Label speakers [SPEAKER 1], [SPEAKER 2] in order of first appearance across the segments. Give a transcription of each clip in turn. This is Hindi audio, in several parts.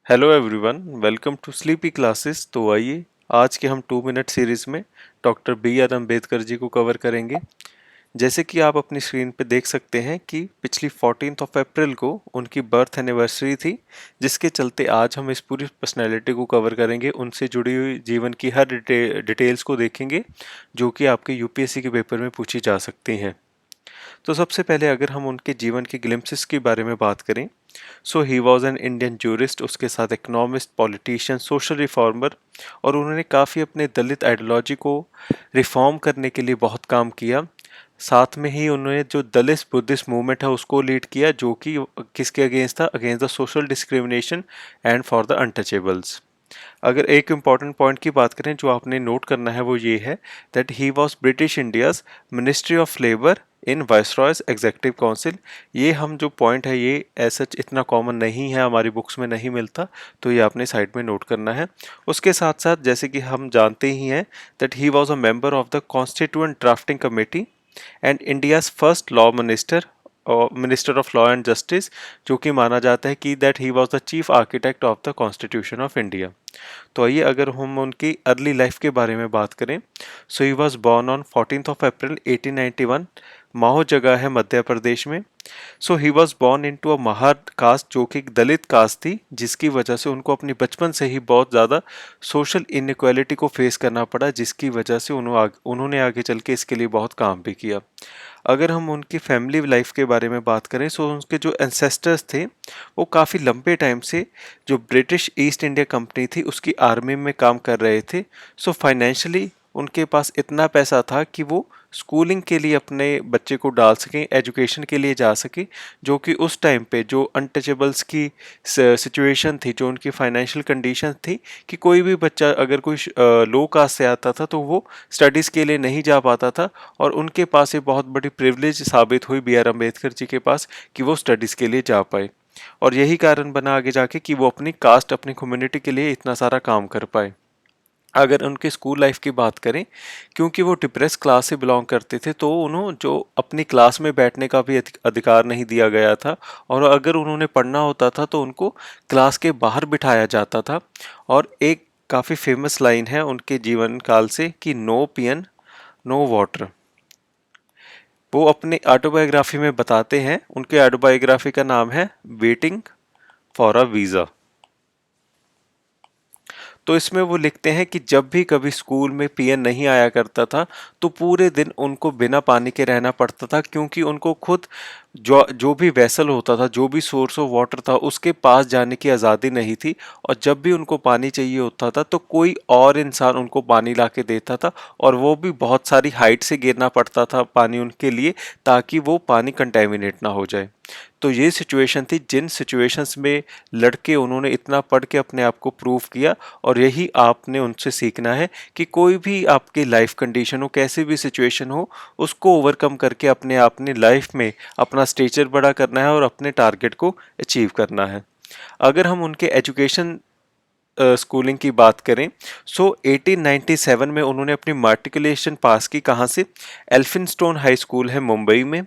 [SPEAKER 1] Hello everyone, welcome to Sleepy Classes. तो आइए आज के हम 2 मिनट सीरीज में doctor B R Ambedkar ji को कवर करेंगे। जैसे कि आप अपनी स्क्रीन पे देख सकते हैं कि पिछली 14 अप्रैल को उनकी बर्थ एनिवर्सरी थी, जिसके चलते आज हम इस पूरी पर्सनैलिटी को कवर करेंगे। उनसे जुड़ी हुई जीवन की हर डिटेल्स को देखेंगे जो कि आपके यूपीएससी के पेपर में पूछी जा सकती हैं। तो सबसे पहले अगर हम उनके जीवन के ग्लिम्पसेस के बारे में बात करें, so he was an Indian jurist, उसके साथ इकोनॉमिस्ट, पॉलिटिशियन, सोशल रिफॉर्मर, और उन्होंने काफ़ी अपने दलित आइडियोलॉजी को रिफॉर्म करने के लिए बहुत काम किया। साथ में ही उन्होंने जो दलित बुद्धिस्ट मूवमेंट है उसको लीड किया, जो कि किसके अगेंस्ट था, against the social discrimination and for the untouchables. अगर एक इम्पॉर्टेंट पॉइंट की बात करें जो आपने नोट करना है, वो ये है that he was British India's ministry of labour in viceroys executive council. ये हम जो पॉइंट है ये ऐसा इतना कॉमन नहीं है, हमारी बुक्स में नहीं मिलता, तो ये आपने साइड में नोट करना है। उसके साथ साथ जैसे कि हम जानते ही हैं that he was a member of the constituent drafting committee and India's first law minister, minister of law and justice, जो कि माना जाता है कि that he was the chief architect of the constitution of India. तो आइए अगर हम उनकी अर्ली लाइफ के बारे में बात करें, so he was born on 14 April 1891। Mhow जगह है मध्य प्रदेश में। So he was born into a Mahar caste, जो कि एक दलित कास्ट थी, जिसकी वजह से उनको अपनी बचपन से ही बहुत ज़्यादा सोशल इनइक्वालिटी को फेस करना पड़ा, जिसकी वजह से उन्होंने आगे चल के इसके लिए बहुत काम भी किया। अगर हम उनकी फैमिली लाइफ के बारे में बात करें, सो उनके जो एंसेस्टर्स थे वो काफ़ी लंबे टाइम से जो ब्रिटिश ईस्ट इंडिया कंपनी थी उसकी आर्मी में काम कर रहे थे। सो फाइनेंशियली उनके पास इतना पैसा था कि वो स्कूलिंग के लिए अपने बच्चे को डाल सकें, एजुकेशन के लिए जा सके, जो कि उस टाइम पे जो अनटचेबल्स की सिचुएशन थी, जो उनकी फाइनेंशियल कंडीशन थी, कि कोई भी बच्चा अगर कोई लो कास्ट से आता था तो वो स्टडीज़ के लिए नहीं जा पाता था। और उनके पास ये बहुत बड़ी प्रिविलेज साबित हुई बी आर अम्बेडकर जी के पास कि वो स्टडीज़ के लिए जा पाए, और यही कारण बना आगे जाके कि वो अपनी कास्ट, अपनी कम्युनिटी के लिए इतना सारा काम कर पाए। अगर उनके स्कूल लाइफ की बात करें, क्योंकि वो डिप्रेस क्लास से बिलोंग करते थे, तो उन्होंने जो अपनी क्लास में बैठने का भी अधिकार नहीं दिया गया था, और अगर उन्होंने पढ़ना होता था तो उनको क्लास के बाहर बिठाया जाता था। और एक काफ़ी फेमस लाइन है उनके जीवन काल से कि नो पियन नो वाटर। वो अपनी ऑटोबायोग्राफी में बताते हैं, उनके ऑटोबायोग्राफी का नाम है वेटिंग फॉर अ वीज़ा। तो इसमें वो लिखते हैं कि जब भी कभी स्कूल में पीएन नहीं आया करता था तो पूरे दिन उनको बिना पानी के रहना पड़ता था, क्योंकि उनको खुद जो जो भी वेसल होता था, जो भी सोर्स ऑफ वाटर था, उसके पास जाने की आज़ादी नहीं थी। और जब भी उनको पानी चाहिए होता था तो कोई और इंसान उनको पानी ला के देता था, और वो भी बहुत सारी हाइट से गिरना पड़ता था पानी उनके लिए, ताकि वो पानी कंटेमिनेट ना हो जाए। तो ये सिचुएशन थी जिन सिचुएशंस में लड़के उन्होंने इतना पढ़ के अपने आप को प्रूव किया। और यही आपने उनसे सीखना है कि कोई भी आपकी लाइफ कंडीशन हो, कैसी भी सिचुएशन हो, उसको ओवरकम करके अपने अपनी लाइफ में अपना स्टेचर बड़ा करना है और अपने टारगेट को अचीव करना है। अगर हम उनके एजुकेशन स्कूलिंग की बात करें, सो 1897 में उन्होंने अपनी मार्टिकुलेशन पास की। कहाँ से? एल्फिनस्टोन हाई स्कूल है मुंबई में।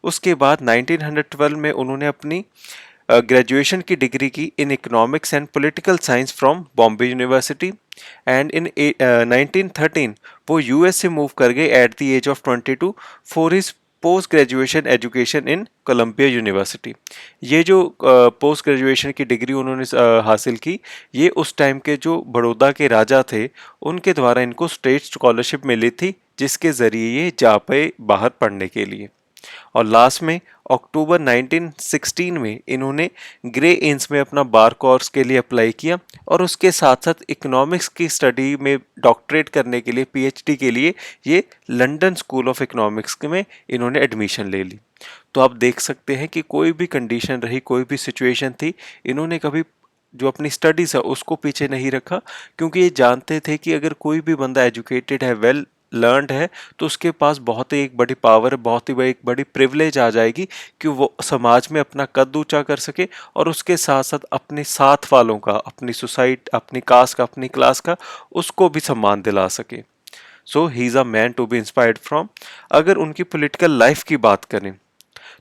[SPEAKER 1] उसके बाद 1912 में उन्होंने अपनी ग्रेजुएशन की डिग्री की in economics and political science from Bombay University. And in 1913 वो यूएस से मूव कर गए at the age of 22 for his post graduation education in Columbia University. ये जो पोस्ट ग्रेजुएशन की डिग्री उन्होंने हासिल की, ये उस टाइम के जो बड़ौदा के राजा थे उनके द्वारा इनको स्टेट स्कॉलरशिप मिली थी, जिसके ज़रिए ये जा पाए बाहर पढ़ने के लिए। और लास्ट में अक्टूबर 1916 में इन्होंने ग्रे इंस में अपना बार कोर्स के लिए अप्लाई किया, और उसके साथ साथ इकोनॉमिक्स की स्टडी में डॉक्टरेट करने के लिए, पीएचडी के लिए, ये लंदन स्कूल ऑफ इकोनॉमिक्स में इन्होंने एडमिशन ले ली। तो आप देख सकते हैं कि कोई भी कंडीशन रही, कोई भी सिचुएशन थी, इन्होंने कभी जो अपनी स्टडीज़ है उसको पीछे नहीं रखा, क्योंकि ये जानते थे कि अगर कोई भी बंदा एजुकेटेड है, वेल लर्नड है, तो उसके पास बहुत ही एक बड़ी पावर है, बहुत ही एक बड़ी प्रिविलेज आ जाएगी कि वो समाज में अपना कद ऊंचा कर सके, और उसके साथ साथ अपने साथ वालों का, अपनी सोसाइटी, अपनी कास्ट का, अपनी क्लास का, उसको भी सम्मान दिला सके। So he is a man to be inspired from. अगर उनकी पॉलिटिकल लाइफ की बात करें,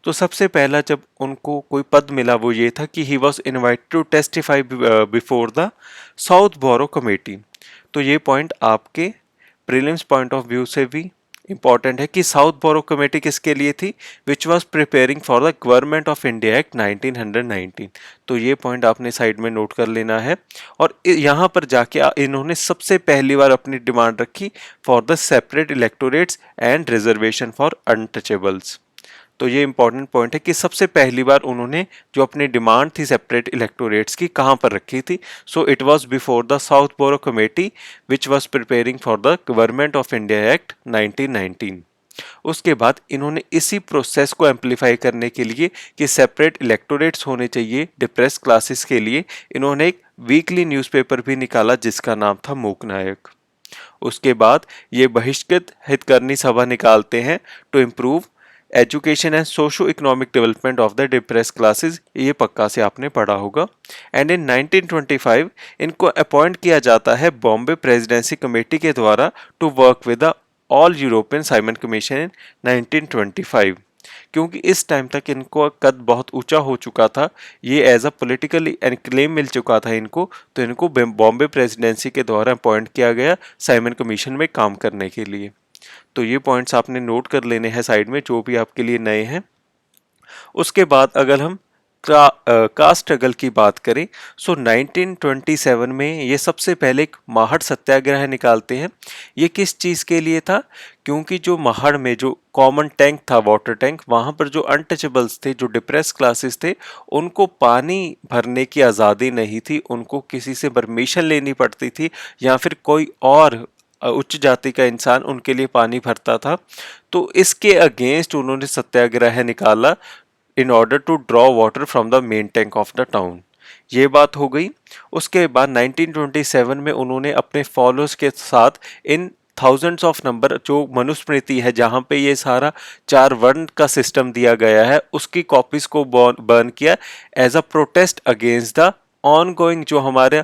[SPEAKER 1] तो सबसे पहला जब उनको कोई पद मिला वो ये था कि he was invited to testify before the Southborough Committee. तो ये पॉइंट आपके प्रीलिम्स पॉइंट ऑफ व्यू से भी इंपॉर्टेंट है कि साउथ बोरो कमेटी किसके लिए थी, which was preparing for the Government of India Act 1919। तो ये पॉइंट आपने साइड में नोट कर लेना है। और यहाँ पर जाके इन्होंने सबसे पहली बार अपनी डिमांड रखी for the separate electorates and reservation for untouchables. तो ये इंपॉर्टेंट पॉइंट है कि सबसे पहली बार उन्होंने जो अपनी डिमांड थी सेपरेट इलेक्टोरेट्स की कहाँ पर रखी थी। So it was before the Southborough Committee which was preparing for the Government of India Act 1919। उसके बाद इन्होंने इसी प्रोसेस को एम्पलीफाई करने के लिए कि सेपरेट इलेक्टोरेट्स होने चाहिए डिप्रेस क्लासेस के लिए, इन्होंने एक वीकली न्यूज़पेपर भी निकाला जिसका नाम था मूकनायक। उसके बाद ये बहिष्कृत हितकर्नी सभा निकालते हैं to improve education and socio economic development of the depressed classes, ये पक्का से आपने पढ़ा होगा। एंड इन 1925 इनको अपॉइंट किया जाता है बॉम्बे प्रेसिडेंसी कमेटी के द्वारा to work with the all European Simon Commission in 1925। क्योंकि इस टाइम तक इनको कद बहुत ऊंचा हो चुका था, ये एज अ पॉलिटिकली क्लेम मिल चुका था इनको, तो इनको बॉम्बे प्रेसिडेंसी के द्वारा अपॉइंट किया गया साइमन कमीशन में काम करने के लिए। तो ये पॉइंट्स आपने नोट कर लेने हैं साइड में जो भी आपके लिए नए हैं। उसके बाद अगर हम कास्ट स्ट्रगल की बात करें, सो 1927 में ये सबसे पहले एक महाड़ सत्याग्रह निकालते हैं। ये किस चीज़ के लिए था, क्योंकि जो महाड़ में जो कॉमन टैंक था, वाटर टैंक, वहाँ पर जो अनटचेबल्स थे, जो डिप्रेस क्लासेस थे, उनको पानी भरने की आज़ादी नहीं थी, उनको किसी से परमिशन लेनी पड़ती थी या फिर कोई और उच्च जाति का इंसान उनके लिए पानी भरता था। तो इसके अगेंस्ट उन्होंने सत्याग्रह निकाला in order to draw water from the main tank of the town. ये बात हो गई। उसके बाद 1927 में उन्होंने अपने फॉलोअर्स के साथ इन थाउजेंड्स ऑफ नंबर जो मनुस्मृति है जहाँ पे ये सारा 4 वर्ण का सिस्टम दिया गया है उसकी कॉपीज को बर्न किया as a protest against the ongoing जो हमारे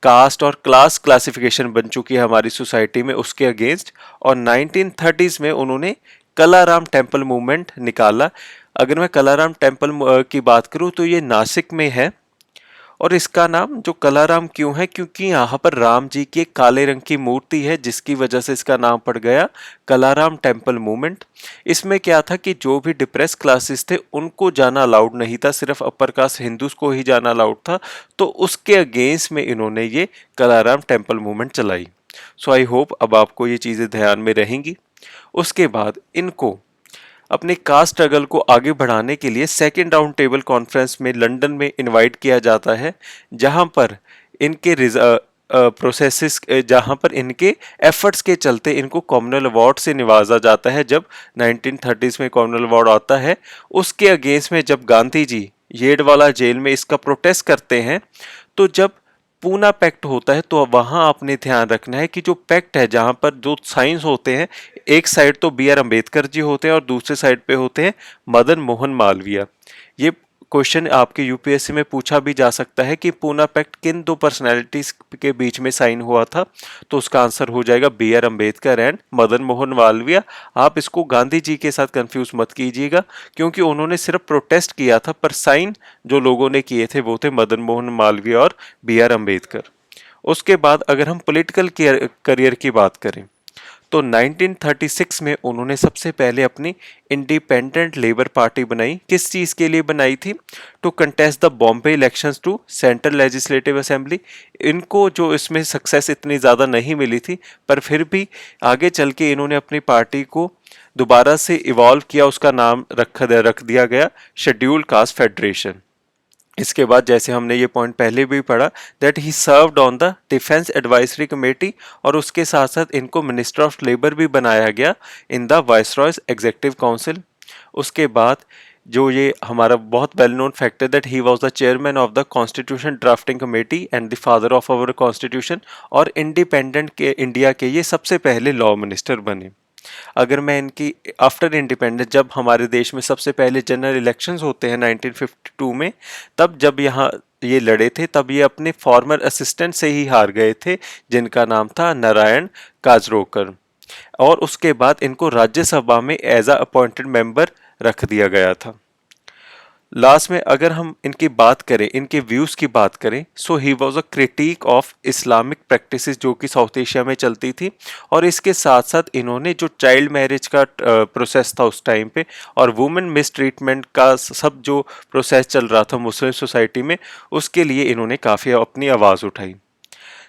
[SPEAKER 1] कास्ट और क्लास क्लासिफिकेशन बन चुकी है हमारी सोसाइटी में उसके अगेंस्ट। और 1930s में उन्होंने कलाराम टेम्पल मूवमेंट निकाला। अगर मैं कलाराम टेम्पल की बात करूं तो ये नासिक में है। और इसका नाम जो कलाराम क्यों है, क्योंकि यहाँ पर राम जी की एक काले रंग की मूर्ति है जिसकी वजह से इसका नाम पड़ गया कलाराम टेम्पल मूवमेंट। इसमें क्या था कि जो भी डिप्रेस क्लासेस थे उनको जाना अलाउड नहीं था, सिर्फ अपर कास्ट हिंदूज को ही जाना अलाउड था। तो उसके अगेंस्ट में इन्होंने ये कलाराम टेम्पल मूवमेंट चलाई। सो आई होप अब आपको ये चीज़ें ध्यान में रहेंगी। उसके बाद इनको अपने कास्ट स्ट्रगल को आगे बढ़ाने के लिए सेकेंड राउंड टेबल कॉन्फ्रेंस में लंदन में इनवाइट किया जाता है, जहां पर इनके प्रोसेसेस जहां पर इनके एफर्ट्स के चलते इनको कॉमनवेल्थ अवार्ड से नवाजा जाता है। जब 1930s में कॉमनवेल्थ अवार्ड आता है, उसके अगेंस्ट में जब गांधी जी येडवाला जेल में इसका प्रोटेस्ट करते हैं, तो जब पूना पैक्ट होता है तो वहां आपने ध्यान रखना है कि जो पैक्ट है जहां पर जो साइंस होते हैं, एक साइड तो बी आर अम्बेडकर जी होते हैं और दूसरे साइड पे होते हैं मदन मोहन मालवीय। ये क्वेश्चन आपके यूपीएससी में पूछा भी जा सकता है कि पूना पैक्ट किन दो पर्सनैलिटीज के बीच में साइन हुआ था, तो उसका आंसर हो जाएगा B R Ambedkar and Madan Mohan Malviya. आप इसको गांधी जी के साथ कंफ्यूज मत कीजिएगा, क्योंकि उन्होंने सिर्फ प्रोटेस्ट किया था पर साइन जो लोगों ने किए थे वो थे मदन मोहन मालवीय और बी आर अम्बेडकर। उसके बाद अगर हम पॉलिटिकल करियर की बात करें तो 1936 में उन्होंने सबसे पहले अपनी इंडिपेंडेंट लेबर पार्टी बनाई। किस चीज़ के लिए बनाई थी? To contest the Bombay elections to central legislative assembly. इनको जो इसमें सक्सेस इतनी ज़्यादा नहीं मिली थी, पर फिर भी आगे चल के इन्होंने अपनी पार्टी को दोबारा से इवॉल्व किया, उसका नाम रख दिया गया शेड्यूल्ड कास्ट फेडरेशन। इसके बाद जैसे हमने ये पॉइंट पहले भी पढ़ा that he served on the defence advisory committee, और उसके साथ साथ इनको मिनिस्टर ऑफ लेबर भी बनाया गया in the viceroy's executive council. उसके बाद जो ये हमारा बहुत वेल नोन फैक्ट है that he was the chairman of the constitution drafting committee and the father of our constitution, और इंडिपेंडेंट के इंडिया के ये सबसे पहले लॉ मिनिस्टर बने। अगर मैं इनकी आफ्टर इंडिपेंडेंस जब हमारे देश में सबसे पहले जनरल इलेक्शंस होते हैं 1952 में, तब जब यहाँ ये लड़े थे तब ये अपने फॉर्मर असिस्टेंट से ही हार गए थे जिनका नाम था नारायण काजरोकर, और उसके बाद इनको राज्यसभा में एज अ अपॉइंटेड मेंबर रख दिया गया था। लास्ट में अगर हम इनकी बात करें, इनके व्यूज की बात करें, so he was a critic of Islamic practices जो कि साउथ एशिया में चलती थी। और इसके साथ साथ इन्होंने जो चाइल्ड मैरिज का प्रोसेस था उस टाइम पे, और वुमेन मिस ट्रीटमेंट का सब जो प्रोसेस चल रहा था मुस्लिम सोसाइटी में, उसके लिए इन्होंने काफ़ी अपनी आवाज़ उठाई।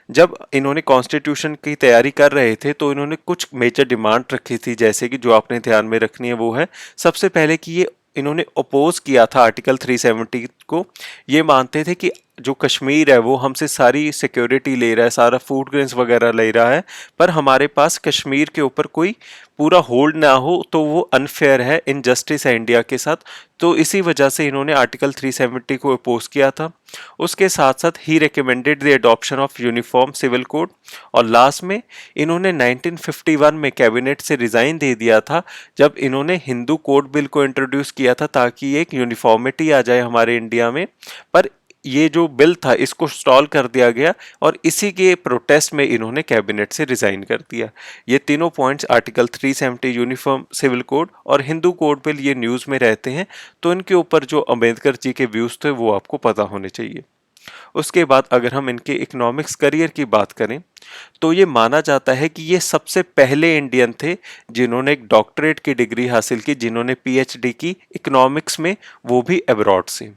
[SPEAKER 1] जब इन्होंने कॉन्स्टिट्यूशन की तैयारी कर रहे थे तो इन्होंने कुछ मेजर डिमांड रखी थी, जैसे कि जो आपने ध्यान में रखनी है वो है सबसे पहले कि ये इन्होंने अपोज किया था आर्टिकल 370 को। ये मानते थे कि जो कश्मीर है वो हमसे सारी सिक्योरिटी ले रहा है, सारा फूड ग्रेन्स वगैरह ले रहा है, पर हमारे पास कश्मीर के ऊपर कोई पूरा होल्ड ना हो तो वो अनफेयर है, इनजस्टिस है इंडिया के साथ। तो इसी वजह से इन्होंने आर्टिकल 370 को अपोज किया था। उसके साथ साथ ही recommended the adoption of uniform civil code. और लास्ट में इन्होंने 1951 में कैबिनेट से रिजाइन दे दिया था जब इन्होंने हिंदू कोड बिल को इंट्रोड्यूस किया था, ताकि एक यूनिफॉर्मिटी आ जाए हमारे इंडिया में। पर ये जो बिल था इसको स्टॉल कर दिया गया और इसी के प्रोटेस्ट में इन्होंने कैबिनेट से रिजाइन कर दिया। ये तीनों points article 370, uniform civil code और हिंदू कोड बिल, ये न्यूज़ में रहते हैं, तो इनके ऊपर जो अंबेडकर जी के व्यूज़ थे वो आपको पता होने चाहिए। उसके बाद अगर हम इनके इकोनॉमिक्स करियर की बात करें तो ये माना जाता है कि ये सबसे पहले इंडियन थे जिन्होंने एक डॉक्टरेट की डिग्री हासिल की, जिन्होंने पीएचडी की इकोनॉमिक्स में, वो भी अब्रॉड से।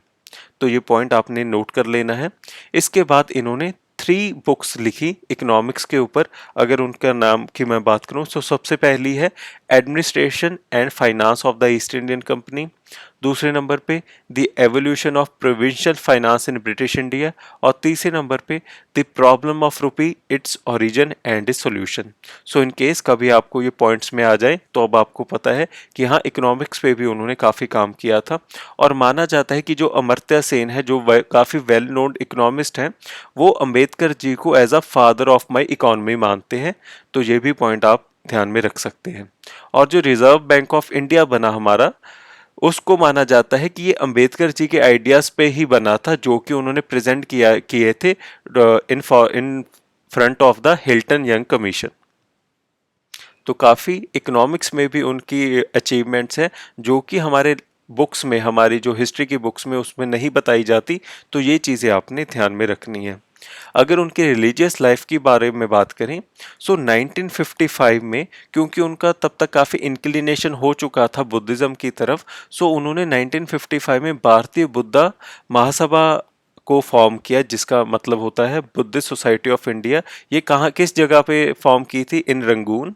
[SPEAKER 1] तो ये पॉइंट आपने नोट कर लेना है। इसके बाद इन्होंने 3 बुक्स लिखी इकोनॉमिक्स के ऊपर। अगर उनका नाम की मैं बात करूं तो सबसे पहली है administration and finance of the east Indian company, दूसरे नंबर पे the evolution of provincial finance in British India, और तीसरे नंबर पे the problem of rupee, its origin and it's solution. So in case कभी आपको ये पॉइंट्स में आ जाए तो अब आपको पता है कि हाँ, इकोनॉमिक्स पे भी उन्होंने काफ़ी काम किया था। और माना जाता है कि जो अमर्त्य सेन है, जो काफ़ी वेल नोन इकोनॉमिस्ट हैं, वो अंबेडकर जी को as a father of my economy मानते हैं। तो ये भी पॉइंट आप ध्यान में रख सकते हैं। और जो रिजर्व बैंक ऑफ इंडिया बना हमारा, उसको माना जाता है कि ये अंबेडकर जी के आइडियाज पे ही बना था, जो कि उन्होंने प्रेजेंट किए थे in front of the Hilton young commission. तो काफ़ी इकोनॉमिक्स में भी उनकी अचीवमेंट्स हैं जो कि हमारे बुक्स में, हमारी जो हिस्ट्री की बुक्स में उसमें नहीं बताई जाती। तो ये चीज़ें आपने ध्यान में रखनी है। अगर उनके रिलीजियस लाइफ की बारे में बात करें, सो 1955 में, क्योंकि उनका तब तक काफ़ी इंक्लिनेशन हो चुका था बुद्धिज़्म की तरफ, सो उन्होंने 1955 में भारतीय बुद्धा महासभा को फॉर्म किया, जिसका मतलब होता है बुद्धिस्ट सोसाइटी ऑफ इंडिया। ये कहाँ, किस जगह पे फॉर्म की थी? इन रंगून।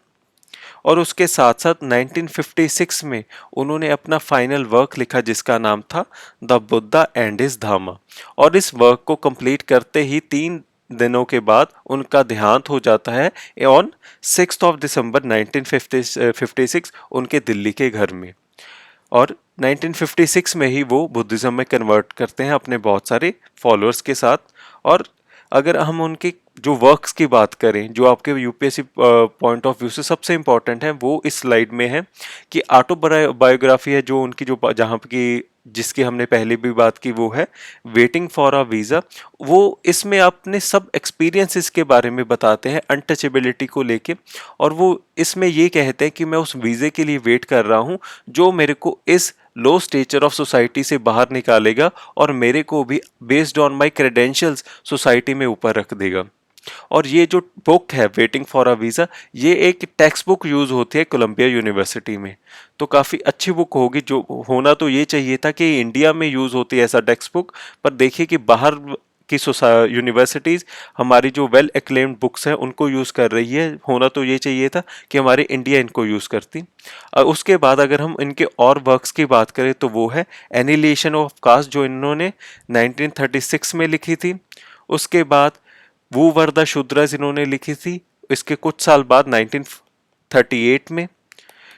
[SPEAKER 1] और उसके साथ साथ 1956 में उन्होंने अपना फाइनल वर्क लिखा जिसका नाम था द बुद्धा एंड हिज धामा। और इस वर्क को कंप्लीट करते ही 3 दिनों के बाद उनका देहांत हो जाता है ऑन 6 दिसंबर 1956 उनके दिल्ली के घर में। और 1956 में ही वो बुद्धिज्म में कन्वर्ट करते हैं अपने बहुत सारे फॉलोअर्स के साथ। और अगर हम उनके जो वर्क्स की बात करें, जो आपके यूपीएससी पॉइंट ऑफ व्यू से सबसे इंपॉर्टेंट है, वो इस स्लाइड में है कि ऑटोबायोग्राफी है जो उनकी, जो जहाँ की जिसकी हमने पहले भी बात की, वो है वेटिंग फॉर अ वीज़ा। वो इसमें अपने सब एक्सपीरियंसेस के बारे में बताते हैं अनटचेबिलिटी को लेके। और वो इसमें ये कहते हैं कि मैं उस वीज़े के लिए वेट कर रहा हूँ जो मेरे को इस लो स्टेचर ऑफ सोसाइटी से बाहर निकालेगा और मेरे को भी based on my credentials society में ऊपर रख देगा। और ये जो बुक है वेटिंग फॉर अ वीज़ा, ये एक टेक्स्ट बुक यूज़ होती है कोलंबिया यूनिवर्सिटी में। तो काफ़ी अच्छी बुक होगी, जो होना तो ये चाहिए था कि इंडिया में यूज़ होती है ऐसा टेक्स्ट बुक, पर देखिए कि बाहर की यूनिवर्सिटीज़ हमारी जो वेल एक्लेम्ड बुक्स हैं उनको यूज़ कर रही है। होना तो ये चाहिए था कि हमारे इंडिया इनको यूज़ करती। उसके बाद अगर हम इनके और वर्क्स की बात करें तो वो है एनिलेशन ऑफ कास्ट, जो इन्होंने 1936 में लिखी थी। उसके बाद वो वर्दा शूद्रज इन्होंने लिखी थी इसके कुछ साल बाद 1938 में।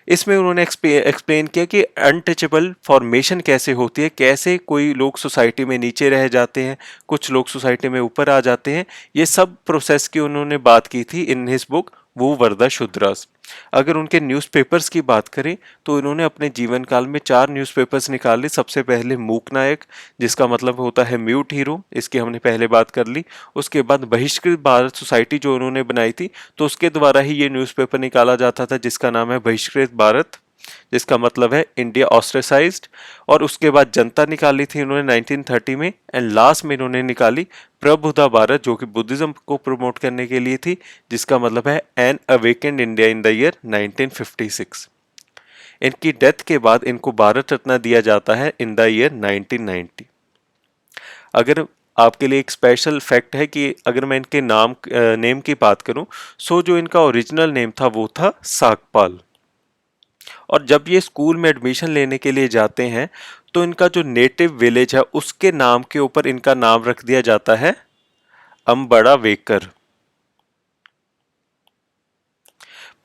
[SPEAKER 1] इसमें उन्होंने एक्सप्लेन किया कि अनटचेबल फॉर्मेशन कैसे होती है, कैसे कोई लोग सोसाइटी में नीचे रह जाते हैं, कुछ लोग सोसाइटी में ऊपर आ जाते हैं। ये सब प्रोसेस की उन्होंने बात की थी इन हिज बुक वो वर्दा शूद्रास। अगर उनके न्यूज़पेपर्स की बात करें तो इन्होंने अपने जीवन काल में 4 न्यूज़पेपर्स निकाले। सबसे पहले मूक नायक, जिसका मतलब होता है म्यूट हीरो, इसकी हमने पहले बात कर ली। उसके बाद बहिष्कृत भारत सोसाइटी जो उन्होंने बनाई थी, तो उसके द्वारा ही ये न्यूज़पेपर निकाला जाता था जिसका नाम है बहिष्कृत भारत। जिसका मतलब है इंडिया ऑस्ट्रेसाइज्ड। और उसके बाद जनता निकाली थी उन्होंने 1930 में, एंड लास्ट में इन्होंने निकाली प्रबुद्धा भारत, जो कि बुद्धिज्म को प्रमोट करने के लिए थी, जिसका मतलब है an awakened India in the year 1956। इनकी डेथ के बाद इनको भारत रत्न दिया जाता है इन द ईयर 1990। अगर आपके लिए एक स्पेशल फैक्ट है कि अगर मैं इनके नेम की बात करूं, सो जो इनका ओरिजिनल नेम था वो था सागपाल। और जब ये स्कूल में एडमिशन लेने के लिए जाते हैं तो इनका जो नेटिव विलेज है उसके नाम के ऊपर इनका नाम रख दिया जाता है अम्बड़ा वेकर।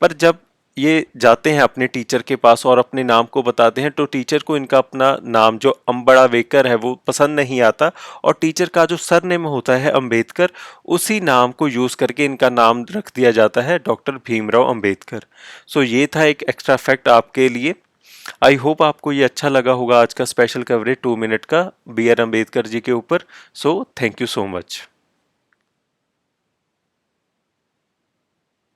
[SPEAKER 1] पर जब ये जाते हैं अपने टीचर के पास और अपने नाम को बताते हैं तो टीचर को इनका अपना नाम जो अम्बड़ा वेकर है वो पसंद नहीं आता, और टीचर का जो सरनेम होता है अंबेडकर, उसी नाम को यूज करके इनका नाम रख दिया जाता है डॉक्टर भीमराव अंबेडकर। सो ये था एक एक्स्ट्रा फैक्ट आपके लिए। आई होप आपको ये अच्छा लगा होगा आज का स्पेशल कवरेज 2 मिनट का बी आर अम्बेडकर जी के ऊपर। So thank you so much.